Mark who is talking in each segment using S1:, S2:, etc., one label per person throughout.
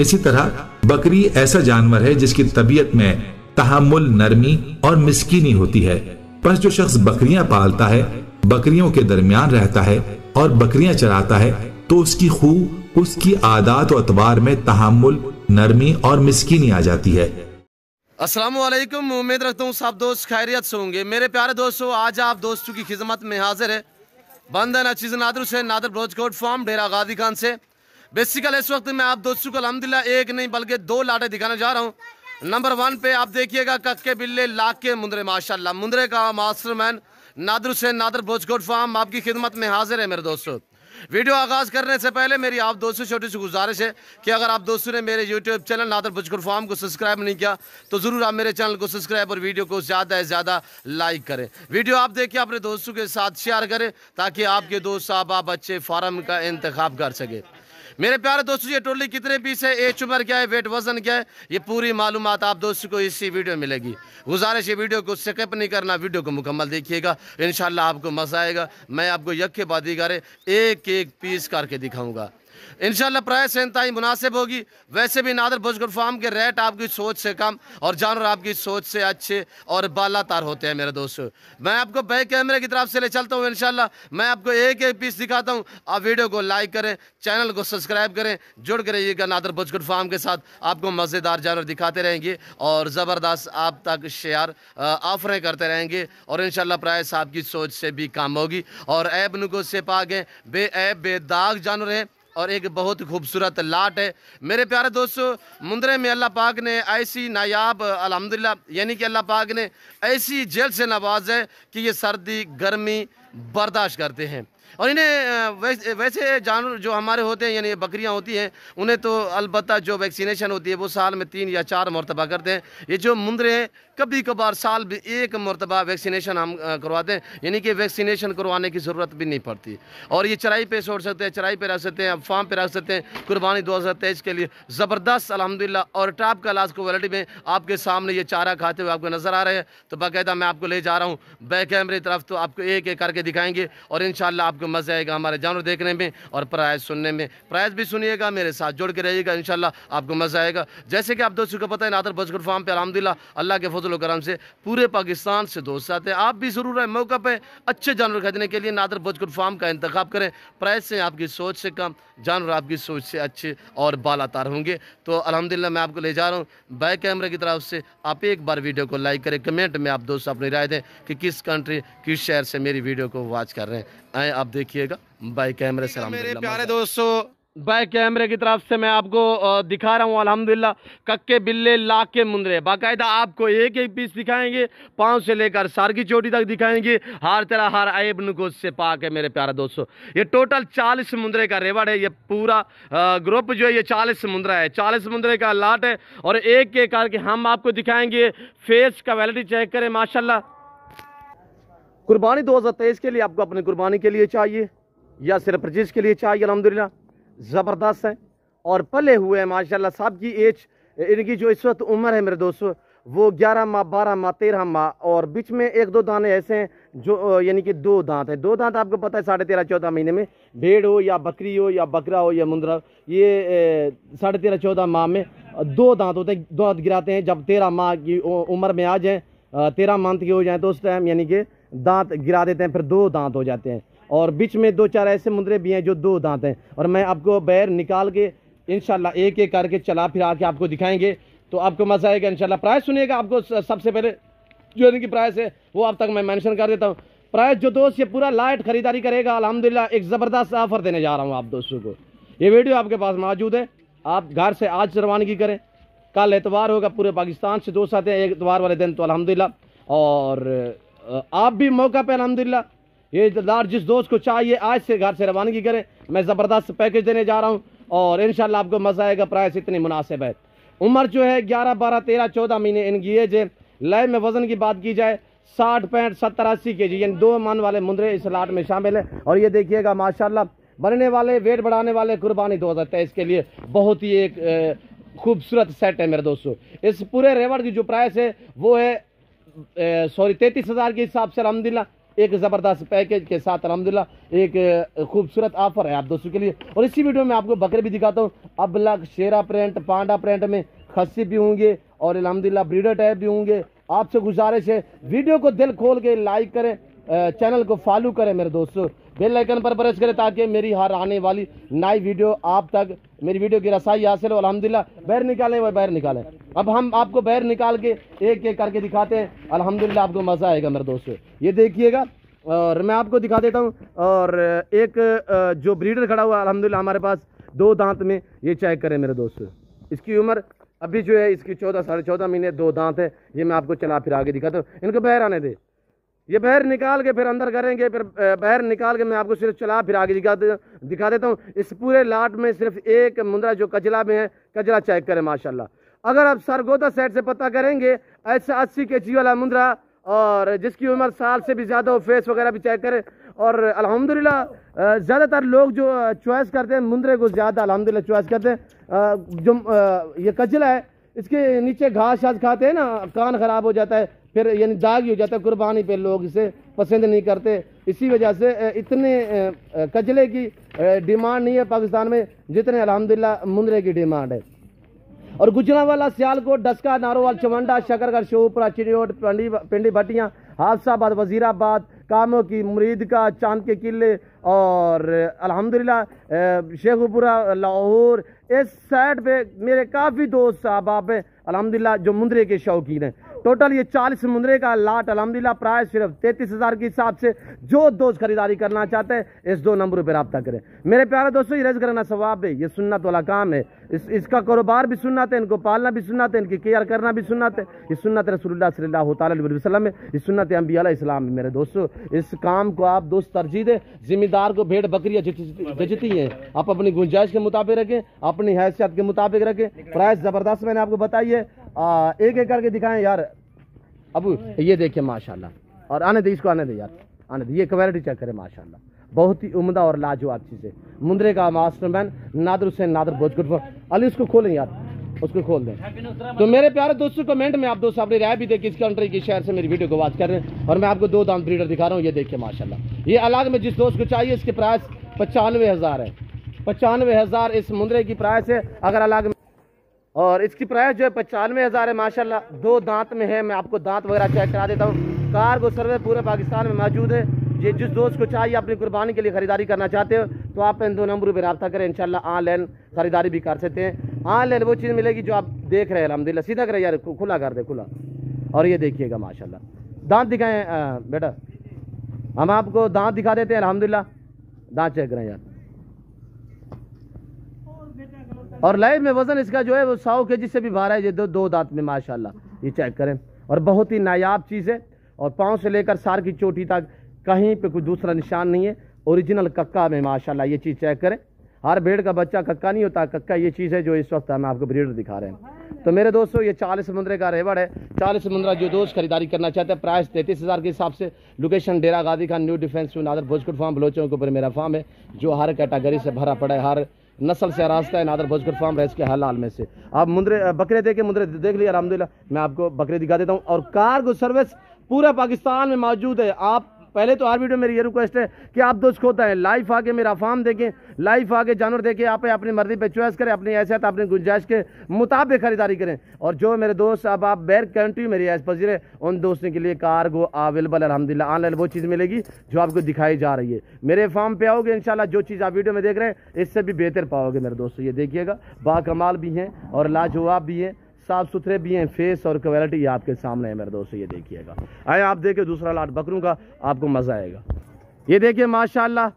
S1: इसी तरह बकरी ऐसा जानवर है जिसकी तबीयत में तहम्मुल, नरमी और मिस्कीनी होती है। पर जो शख्स बकरियां पालता है, बकरियों के दरमियान रहता है और बकरियां चराता है, तो उसकी खूब उसकी आदात और अतवार में तहम्मुल, नरमी और मिस्कीनी आ जाती है।
S2: अस्सलाम वालेकुम, उम्मीद रखता हूँ सब दोस्त खैरियत से होंगे। मेरे प्यारे दोस्तों, आज आप दोस्तों की खिदमत में हाजिर है बंदन अचीज़ नादर से, नादर ब्रोचकोट फार्म, डेरा गादी खान से। बेसिकल इस वक्त मैं आप दोस्तों को अल्हम्दुलिल्लाह एक नहीं बल्कि दो लाटे दिखाने जा रहा हूँ। नंबर 1 पे आप देखिएगा कक्के बिल्ले लाख के मुंदरे, माशाल्लाह मुंदरे का मास्टरमैन नादर से, नादर ब्रोचकोट फार्म आपकी खिदमत में हाजिर है। मेरे दोस्तों, वीडियो आगाज़ करने से पहले मेरी आप दोस्तों छोटी सी गुजारिश है कि अगर आप दोस्तों ने मेरे यूट्यूब चैनल नादर ब्रोचकोट फार्म को सब्सक्राइब नहीं किया तो ज़रूर आप मेरे चैनल को सब्सक्राइब और वीडियो को ज़्यादा से ज़्यादा लाइक करें। वीडियो आप देखिए, अपने दोस्तों के साथ शेयर करें ताकि आपके दोस्त, साहब, बच्चे फार्म का इंतखाब कर सके। मेरे प्यारे दोस्तों, ये टोली कितने पीस है, एज उम्र क्या है, वेट वजन क्या है, ये पूरी मालूमात आप दोस्तों को इसी वीडियो में मिलेगी। गुजारिश है वीडियो को स्किप नहीं करना, वीडियो को मुकम्मल देखिएगा, इंशाल्लाह आपको मज़ा आएगा। मैं आपको यक्के बादी करे एक एक पीस करके दिखाऊंगा। इंशाल्लाह प्राइस इंतहाई मुनासिब होगी। वैसे भी नादर ब्रोचकोट फार्म के रेट आपकी सोच से कम और जानवर आपकी सोच से अच्छे और बालातार होते हैं। मेरे दोस्तों, मैं आपको बैक कैमरे की तरफ से ले चलता हूँ। इंशाल्लाह मैं आपको एक एक पीस दिखाता हूँ। आप वीडियो को लाइक करें, चैनल को सब्सक्राइब करें, जुड़ कर रहिएगा नादर ब्रोचकोट फार्म के साथ। आपको मज़ेदार जानवर दिखाते रहेंगे और ज़बरदस्त आप तक शेयर ऑफरें करते रहेंगे और इंशाल्लाह प्राइस आपकी सोच से भी कम होगी। और ऐब नुको से पाक है, बेऐब बेदाग जानवर है और एक बहुत खूबसूरत लाट है। मेरे प्यारे दोस्तों, मुंदरे में अल्लाह पाक ने ऐसी नायाब अल्हम्दुलिल्लाह, यानी कि अल्लाह पाक ने ऐसी जेल से नवाज है कि ये सर्दी गर्मी बर्दाश्त करते हैं। और इन्हें वैसे जानवर जो हमारे होते हैं, यानी बकरियां होती हैं, उन्हें तो अलबत्ता जो वैक्सीनेशन होती है वो साल में 3 या 4 मरतबा करते हैं। ये जो मुंदरे हैं कभी कभार साल में 1 मरतबा वैक्सीनेशन हम करवाते हैं, यानी कि वैक्सीनेशन करवाने की ज़रूरत भी नहीं पड़ती। और ये चराई पे छोड़ सकते हैं, चराई पे रख सकते हैं, फार्म पे रख सकते हैं। कुर्बानी 2023 के लिए ज़बरदस्त अल्हम्दुलिल्लाह और टॉप क्लास क्वालिटी में आपके सामने ये चारा खाते हुए आपको नज़र आ रहे हैं। तो बाकायदा मैं आपको ले जा रहा हूँ बैक कैमरे की तरफ, तो आपको एक एक करके दिखाएंगे और इंशाल्लाह आपको मज़ा आएगा हमारे जानवर देखने में और प्राइस सुनने में। प्राइस भी सुनिएगा, मेरे साथ जुड़ के रहिएगा, इंशाल्लाह आपको मज़ा आएगा। जैसे कि आप दोस्तों को पता है, नादर ब्रोचकोट फार्म पे अल्हम्दुलिल्लाह अल्लाह के फजल करम से पूरे पाकिस्तान से दोस्त आते हैं। आप भी ज़रूर है मौका पे अच्छे जानवर खरीदने के लिए नादर ब्रोचकोट फार्म का इंतखाब करें। प्राइस से आपकी सोच से कम, जानवर आपकी सोच से अच्छे और बालातार होंगे। तो अल्हम्दुलिल्लाह मैं आपको ले जा रहा हूँ बैक कैमरे की तरफ से। आप एक बार वीडियो को लाइक करें, कमेंट में आप दोस्त अपनी राय दें कि किस कंट्री, किस शहर से मेरी वीडियो को वॉच कर रहे हैं। आए आप देखिएगा बैक कैमरे से। मेरे प्यारे दोस्तों, बैक कैमरे की तरफ से मैं आपको दिखा रहा हूँ अल्हम्दुलिल्लाह कक्के बिल्ले लाख के मुंदरे। बाकायदा आपको एक एक पीस दिखाएंगे, पाँव से लेकर सर की चोटी तक दिखाएंगे। हर तरह हर ऐब नुकोस से पाक है। मेरे प्यारे दोस्तों, ये टोटल 40 मुंदरे का रेवड़ है। ये पूरा ग्रुप जो है ये 40 मुंदरा है, 40 मुंदरे का लाट है। और एक एक करके हम आपको दिखाएंगे। फेस का क्वालिटी चेक करें, माशाल्लाह। कुर्बानी 2023 के लिए आपको अपनी कुर्बानी के लिए चाहिए या सिर्फ परचेज के लिए चाहिए, अल्हम्दुलिल्लाह ज़बरदस्त है और पले हुए हैं माशाल्लाह। साहब की एज, इनकी जो इस वक्त उम्र है मेरे दोस्तों वो 11 माह, 12 माह, 13 माह और बीच में 1-2 दाने ऐसे हैं जो यानी कि 2 दांत है। 2 दांत आपको पता है 13.5-14 महीने में, भेड़ हो या बकरी हो या बकरा हो या मुंदरा, ये 13.5-14 माह में 2 दांत होते हैं। 2 दांत गिराते हैं जब 13 माह की उम्र में आ जाए, 13 मंथ के हो जाए तो उस टाइम यानी कि दांत गिरा देते हैं, फिर 2 दांत हो जाते हैं। और बीच में 2-4 ऐसे मुंदरे भी हैं जो 2 दांत हैं। और मैं आपको बैर निकाल के इंशाल्लाह एक एक करके चला फिरा के आपको दिखाएंगे, तो आपको मज़ा आएगा इंशाल्लाह। प्राइस सुनिएगा, आपको सबसे पहले जो इनकी प्राइस है वो अब तक मैं मेंशन कर देता हूँ। प्राइस जो दोस्त ये पूरा लाइट खरीदारी करेगा अल्हम्दुलिल्लाह एक ज़बरदस्त ऑफर देने जा रहा हूँ आप दोस्तों को। ये वीडियो आपके पास मौजूद है, आप घर से आज रवानगी करें। कल एतवार होगा, पूरे पाकिस्तान से दोस्त आते हैं एतवार वाले दिन, तो अल्हम्दुलिल्लाह। और आप भी मौका पे अल्हम्दुलिल्लाह ये लाट जिस दोस्त को चाहिए आज से घर से रवानगी करें। मैं ज़बरदस्त पैकेज देने जा रहा हूँ और इंशाल्लाह आपको मज़ा आएगा। प्राइस इतनी मुनासिब है। उम्र जो है 11, 12, 13, 14 महीने इनकी एज है। लय में वज़न की बात की जाए 60, 65, 70, 80 kg, यानी 2 मन वाले मुंदरे इस लाट में शामिल है। और ये देखिएगा माशाल्लाह बनने वाले, वेट बढ़ाने वाले, कुर्बानी 2023 के लिए बहुत ही एक खूबसूरत सेट है मेरे दोस्तों। इस पूरे रेवड़ की जो प्राइस है वो है 33,000 के हिसाब से अल्हम्दुलिल्लाह एक ज़बरदस्त पैकेज के साथ अल्हम्दुलिल्लाह एक खूबसूरत ऑफर है आप दोस्तों के लिए। और इसी वीडियो में आपको बकरे भी दिखाता हूँ। अबलग, शेरा प्रिंट, पांडा प्रिंट में खस्सी भी होंगे और अल्हम्दुलिल्लाह ब्रीडर टाइप भी होंगे। आपसे गुजारिश है वीडियो को दिल खोल के लाइक करें, चैनल को फॉलो करें मेरे दोस्तों, बेल आइकन पर प्रेस करें ताकि मेरी हर आने वाली नई वीडियो आप तक मेरी वीडियो की रसाई हासिल हो। अल्हम्दुलिल्लाह बाहर निकालें, वह बाहर निकालें। अब हम आपको बाहर निकाल के एक एक करके दिखाते हैं। अल्हम्दुलिल्लाह आपको मज़ा आएगा मेरे दोस्तों। ये देखिएगा और मैं आपको दिखा देता हूँ। और एक जो ब्रीडर खड़ा हुआ है अल्हम्दुलिल्लाह हमारे पास 2 दांत में, ये चेक करें मेरे दोस्तों। इसकी उम्र अभी जो है इसकी 14 साढ़े 14 महीने, 2 दांत है। ये मैं आपको चला फिर आगे दिखाता हूँ। इनको बाहर आने दे, ये बाहर निकाल के फिर अंदर करेंगे, फिर बाहर निकाल के मैं आपको सिर्फ चला फिर आगे दिखा देता हूँ। इस पूरे लाट में सिर्फ एक मुंद्रा जो कजला में है, कजला चेक करें माशाल्लाह। अगर आप सरगोदा साइड से पता करेंगे ऐसा 80 kg वाला मुंद्रा और जिसकी उम्र साल से भी ज़्यादा हो, फेस वगैरह भी चेक करें। और अल्हम्दुलिल्लाह ज़्यादातर लोग जो चॉइस करते हैं मुंद्रे को ज़्यादा अल्हम्दुलिल्लाह चॉइस करते हैं। जो ये कजला है इसके नीचे घास शास खाते हैं ना, कान ख़राब हो जाता है, फिर यानी दाग ही हो जाता है। कुर्बानी पे लोग इसे पसंद नहीं करते, इसी वजह से इतने कजले की डिमांड नहीं है पाकिस्तान में जितने अल्हम्दुलिल्लाह मुंद्रे की डिमांड है। और गुजरांवाला, सियालकोट, डस्का, नारोवाल, चमंडा, शकरगढ़, शोपुरा, चिड़ियोट, पिंडी भट्टियाँ, हाफसाबाद, वजीराबाद, कामों की, मुरीद का, चांद के किले और अल्हम्दुलिल्लाह शेखुपुरा, लाहौर, इस साइड पे मेरे काफ़ी दोस्त साहब हैं अल्हम्दुलिल्लाह जो मुंद्रे के शौकीन हैं। टोटल ये 40 मुंद्रे का लाट अल्हम्दुलिल्लाह प्राइस सिर्फ 33,000 के हिसाब से। जो दोस्त खरीदारी करना चाहते हैं इस 2 नंबरों पर रब्ता करें। मेरे प्यारे दोस्तों, ये रज़्क़ करना सवाब है, ये सुन्नत वाला काम है। इसका कारोबार भी सुन्नत है, इनको पालना भी सुन्नत है, इनकी केयर करना भी सुन्नत है। ये सुन्नत रसूलुल्लाह सल्लल्लाहु अलैहि वसल्लम है, ये सुन्नत अंबिया अलैहिस्सलाम है। मेरे दोस्तों इस काम को आप दोस्त तरजीह दें। जिम्मेदार को भेड़ बकरियाँ जचती हैं, आप अपनी गुंजाइश के मुताबिक रखें, अपनी हैसियत के मुताबिक रखें। प्राइस ज़बरदस्त मैंने आपको बताई है। एक एक करके दिखाएं यार। अब ये देखिए माशाल्लाह, और आने दे, इसको आने दे यार, आने दे। ये क्वालिटी चेक करें माशाल्लाह, बहुत ही उम्दा और लाजवाब चीज़ है। मुंद्रे का मास्टरमैन नादर हुसैन नादर भोजपुर। अली उसको खोलें यार, उसको खोल दें। तो मेरे प्यारे दोस्तों कमेंट में आप दोस्त अपनी राय भी दें किस कंट्री की शहर से मेरी वीडियो को वॉच कर रहे हैं। और मैं आपको 2 दांत ब्रीडर दिखा रहा हूँ। ये देखिए माशाल्लाह, ये अलग में जिस दोस्त को चाहिए इसके प्राइस 95,000 है। 95,000 इस मुंद्रे की प्राइस है अगर अलग में, और इसकी प्राइस जो है 95,000 है माशाल्लाह। 2 दांत में है। मैं आपको दांत वगैरह चेक करा देता हूँ। कार्गो सर्वे पूरे पाकिस्तान में मौजूद है। ये जिस दोस्त को चाहिए अपनी कुर्बानी के लिए ख़रीदारी करना चाहते हो तो आप इन 2 नंबरों पर रब्ता करें। इंशाल्लाह ऑनलाइन ख़रीदारी भी कर सकते हैं। ऑनलाइन वो चीज़ मिलेगी जो आप देख रहे हैं अल्हम्दुलिल्लाह। सीधा करें यार, खुला कर दे, खुला। और ये देखिएगा माशाल्लाह, दांत दिखाएँ बेटा, हम आपको दांत दिखा देते हैं अल्हम्दुलिल्लाह। दांत चेक करें यार। और लाइव में वजन इसका जो है वो 100 kg से भी भारा है। ये 2 दांत में माशाल्लाह, ये चेक करें। और बहुत ही नायाब चीज़ है। और पाँव से लेकर सार की चोटी तक कहीं पे कोई दूसरा निशान नहीं है। ओरिजिनल कक्का में माशाल्लाह, ये चीज़ चेक करें। हर भेड़ का बच्चा कक्का नहीं होता, कक्का ये चीज़ है जो इस वक्त हम आपको ब्रीडर दिखा रहे हैं। तो मेरे दोस्तों ये 40 मुंद्रे का रेवड़ है। 40 मुंद्रा जो दोस्त खरीदारी करना चाहते हैं, प्राइस 33,000 के हिसाब से। लोकेशन डेरा गादी खान, न्यू डिफेंस नादर भोजपुर फार्म, बलोचों के ऊपर मेरा फार्म है जो हर कैटेगरी से भरा पड़ा है, हर नस्ल से रास्ता है। नादर भोजपुर फार्म रह के हलाल में से आप मुंद्रे बकरे देखे, मुंद्रे देख लिया अल्हम्दुलिल्लाह। मैं आपको बकरे दिखा देता हूँ। और कार्गो सर्विस पूरा पाकिस्तान में मौजूद है। आप पहले तो हर वीडियो मेरी ये रिक्वेस्ट है कि आप दोस्त होता है लाइव आके मेरा फार्म देखें, लाइव आके जानवर देखें, आप अपनी मर्जी पे चॉइस करें, अपनी हैसियत अपनी गुंजाइश के मुताबिक खरीदारी करें। और जो मेरे दोस्त अब आप बैर कंट्री मेरी ऐस पजीर है, उन दोस्तों के लिए कार्गो अवेलेबल अल्हम्दुलिल्लाह। ऑनलाइन वो चीज़ मिलेगी जो आपको दिखाई जा रही है। मेरे फार्म पे आओगे इंशाल्लाह जो चीज़ आप वीडियो में देख रहे हैं इससे भी बेहतर पाओगे मेरे दोस्तों। ये देखिएगा, बाकमाल भी हैं और लाजवाब भी हैं, साफ सुथरे भी हैं। फेस और क्वालिटी आपके सामने है मेरे दोस्तों। ये देखिएगा, आए आप देखिए दूसरा लाट बकरों का, आपको मज़ा आएगा। ये देखिए माशाल्लाह,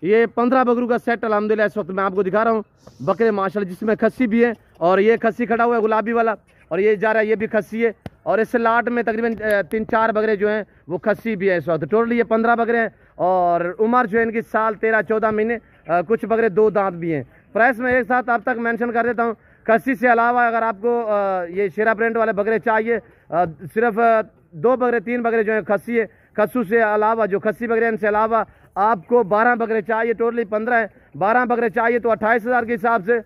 S2: ये 15 बकरों का सेट अल्हम्दुलिल्लाह इस वक्त मैं आपको दिखा रहा हूँ। बकरे माशाल्लाह जिसमें खस्सी भी है, और ये खस्सी खड़ा हुआ है गुलाबी वाला, और ये जा रहा है, ये भी खस्सी है। और इस लाट में तकरीबन 3-4 बकरे जो हैं वो खस्सी भी है इस वक्त। टोटल ये 15 बकरे हैं। और उम्र जो है इनकी साल 13-14 महीने। कुछ बकरे 2 दांत भी हैं। प्राइस में एक साथ आप तक मेंशन कर देता हूँ। खस्सी से अलावा अगर आपको ये शेरा प्रिंट वाले बकरे चाहिए, सिर्फ 2 बकरे 3 बकरे जो हैं खस्सी है। खस्सू से अलावा जो खस्सी बकरे हैं इनसे अलावा आपको 12 बकरे चाहिए, टोटली 15 है। 12 बकरे चाहिए तो 28,000 के हिसाब से।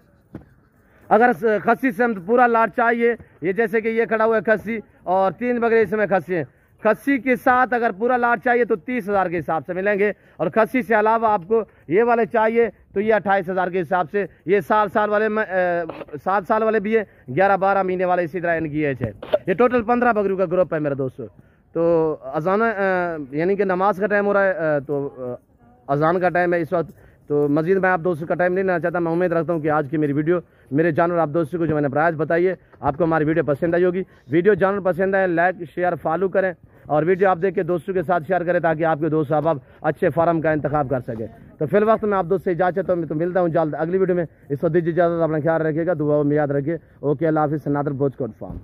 S2: अगर खस्सी से हम पूरा लाट चाहिए, ये जैसे कि ये खड़ा हुआ है खस्सी, और 3 बकरे इसमें खस्सी हैं। खस्सी के साथ अगर पूरा लाट चाहिए तो 30,000 के हिसाब से मिलेंगे, और खस्सी से अलावा आपको ये वाले चाहिए तो ये 28,000 के हिसाब से। ये 7 साल वाले भी है, 11-12 महीने वाले, इसी तरह इनकी एज है। ये टोटल 15 बकरियों का ग्रुप है मेरे दोस्तों। तो अजान यानी कि नमाज का टाइम हो रहा है, तो अजान का टाइम है इस वक्त। तो मजीद मैं आप दोस्तों का टाइम नहीं लेना चाहता। मैं उम्मीद रखता हूँ कि आज की मेरी वीडियो, मेरे जानवर आप दोस्तों को जो मैंने प्राइस बताइए, आपको हमारी वीडियो पसंद आई होगी। वीडियो जानवर पसंद आए, लाइक शेयर फॉलो करें, और वीडियो आप देख के दोस्तों के साथ शेयर करें, ताकि आपके दोस्त अहबाब अच्छे फार्म का इंतखाब कर सके। तो फिर वक्त मैं आप दोस्त से इजाजत हूँ, तो मिलता हूँ जल्द अगली वीडियो में। इस वक्त दीजिए इजाजत, अपना ख्याल रखिएगा, दुआ में याद रखिए। ओके, अल्लाह हाफिज़। नादर ब्रोच कोट फार्म।